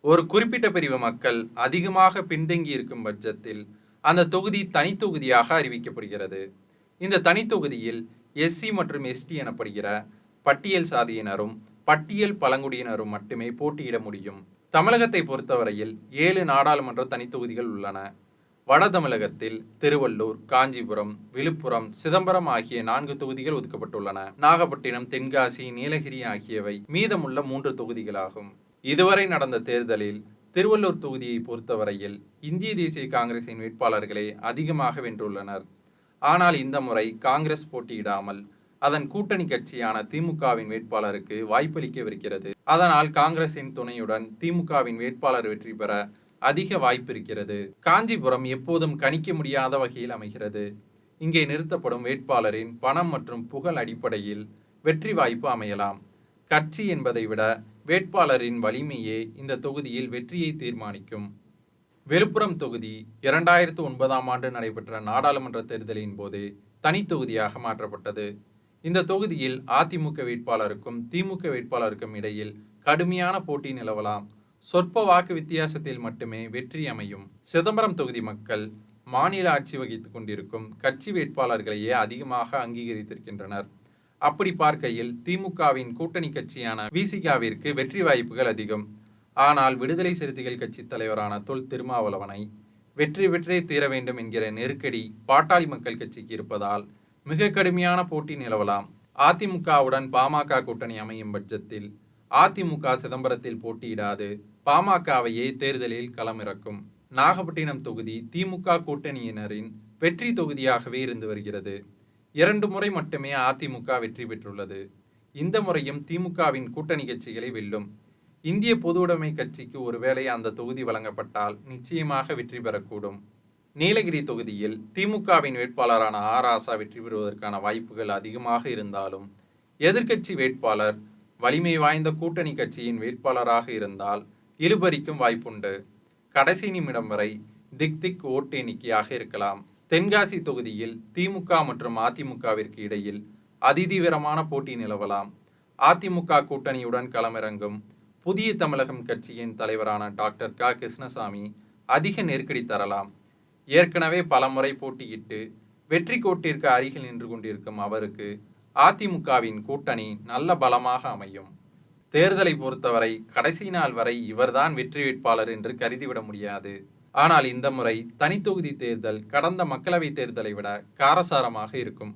ஒரு குறிப்பிட்ட பிரிவு மக்கள் அதிகமாக பின்தங்கி இருக்கும் பட்சத்தில் அந்த தொகுதி தனித்தொகுதியாக அறிவிக்கப்படுகிறது. இந்த தனித்தொகுதியில் எஸ்சி மற்றும் எஸ்டி எனப்படுகிற பட்டியல் சாதியினரும் பட்டியல் பழங்குடியினரும் மட்டுமே போட்டியிட முடியும். தமிழகத்தை பொறுத்தவரையில் 7 நாடாளுமன்ற தனித்தொகுதிகள் உள்ளன. வட தமிழகத்தில் திருவள்ளூர், காஞ்சிபுரம், விழுப்புரம், சிதம்பரம் ஆகிய 4 தொகுதிகள் ஒதுக்கப்பட்டுள்ளன. நாகப்பட்டினம், தென்காசி, நீலகிரி ஆகியவை மீதமுள்ள 3 தொகுதிகளாகும். இதுவரை நடந்த தேர்தலில் திருவள்ளூர் தொகுதியை பொறுத்தவரையில் இந்திய தேசிய காங்கிரசின் வேட்பாளர்களே அதிகமாக வென்றுள்ளனர். ஆனால் இந்த முறை காங்கிரஸ் போட்டியிடாமல் அதன் கூட்டணி கட்சியான திமுகவின் வேட்பாளருக்கு வாய்ப்பளிக்கவிருக்கிறது. அதனால் காங்கிரசின் துணையுடன் திமுகவின் வேட்பாளர் வெற்றி பெற அதிக வாய்ப்பு இருக்கிறது. காஞ்சிபுரம் எப்போதும் கணிக்க முடியாத வகையில் அமைகிறது. இங்கே நிறுத்தப்படும் வேட்பாளரின் பணம் மற்றும் புகழ் அடிப்படையில் வெற்றி வாய்ப்பு அமையலாம். கட்சி என்பதை விட வேட்பாளரின் வலிமையே இந்த தொகுதியில் வெற்றியை தீர்மானிக்கும். விழுப்புரம் தொகுதி 2009ஆம் ஆண்டு நடைபெற்ற நாடாளுமன்ற தேர்தலின் போது தனி தொகுதியாக மாற்றப்பட்டது. இந்த தொகுதியில் அதிமுக வேட்பாளருக்கும் திமுக வேட்பாளருக்கும் இடையில் கடுமையான போட்டி நிலவலாம். சொற்ப வாக்கு வித்தியாசத்தில் மட்டுமே வெற்றி அமையும். சிதம்பரம் தொகுதி மக்கள் மாநில ஆட்சி வகித்துக் கொண்டிருக்கும் கட்சி வேட்பாளர்களையே அதிகமாக அங்கீகரித்திருக்கின்றனர். அப்படி பார்க்கையில் திமுகவின் கூட்டணி கட்சியான விசிகாவிற்கு வெற்றி வாய்ப்புகள் அதிகம். ஆனால் விடுதலை சிறுத்தைகள் கட்சி தலைவரான தொல் திருமாவளவனை வெற்றி பெற்றே தீர வேண்டும் என்கிற நெருக்கடி பாட்டாளி மக்கள் கட்சிக்கு இருப்பதால் மிக கடுமையான போட்டி நிலவலாம். அதிமுகவுடன் பாமக கூட்டணி அமையும் பட்சத்தில் அதிமுக சிதம்பரத்தில் போட்டியிடாது பாமகவையே தேர்தலில் களமிறக்கும். நாகப்பட்டினம் தொகுதி திமுக கூட்டணியினரின் வெற்றி தொகுதியாகவே இருந்து வருகிறது. 2 முறை மட்டுமே அதிமுக வெற்றி பெற்றுள்ளது. இந்த முறையும் திமுகவின் கூட்டணி கட்சிகளை வெல்லும். இந்திய பொதுவுடைமை கட்சிக்கு ஒருவேளை அந்த தொகுதி வழங்கப்பட்டால் நிச்சயமாக வெற்றி பெறக்கூடும். நீலகிரி தொகுதியில் திமுகவின் வேட்பாளரான ராசா வெற்றி பெறுவதற்கான வாய்ப்புகள் அதிகமாக இருந்தாலும் எதிர்க்கட்சி வேட்பாளர் வலிமை வாய்ந்த கூட்டணி கட்சியின் வேட்பாளராக இருந்தால் இழுபறிக்கும் வாய்ப்புண்டு. கடைசி நிமிடம் வரை திக் ஓட்டு எண்ணிக்கையாக இருக்கலாம். தென்காசி தொகுதியில் திமுக மற்றும் அதிமுகவிற்கு இடையில் அதிதீவிரமான போட்டி நிலவலாம். அதிமுக கூட்டணியுடன் களமிறங்கும் புதிய தமிழகம் கட்சியின் தலைவரான டாக்டர் க. கிருஷ்ணசாமி அதிக நெருக்கடி தரலாம். ஏற்கனவே பலமுறை போட்டியிட்டு வெற்றி கோட்டிற்கு அருகில் நின்று கொண்டிருக்கும் அவருக்கு அதிமுகவின் கூட்டணி நல்ல பலமாக அமையும். தேர்தலை பொறுத்தவரை கடைசி நாள் வரை இவர்தான் வெற்றி வேட்பாளர் என்று கருதிவிட முடியாது. ஆனால் இந்த முறை தனித்தொகுதி தேர்தல் கடந்த மக்களவை தேர்தலை விட காரசாரமாக இருக்கும்.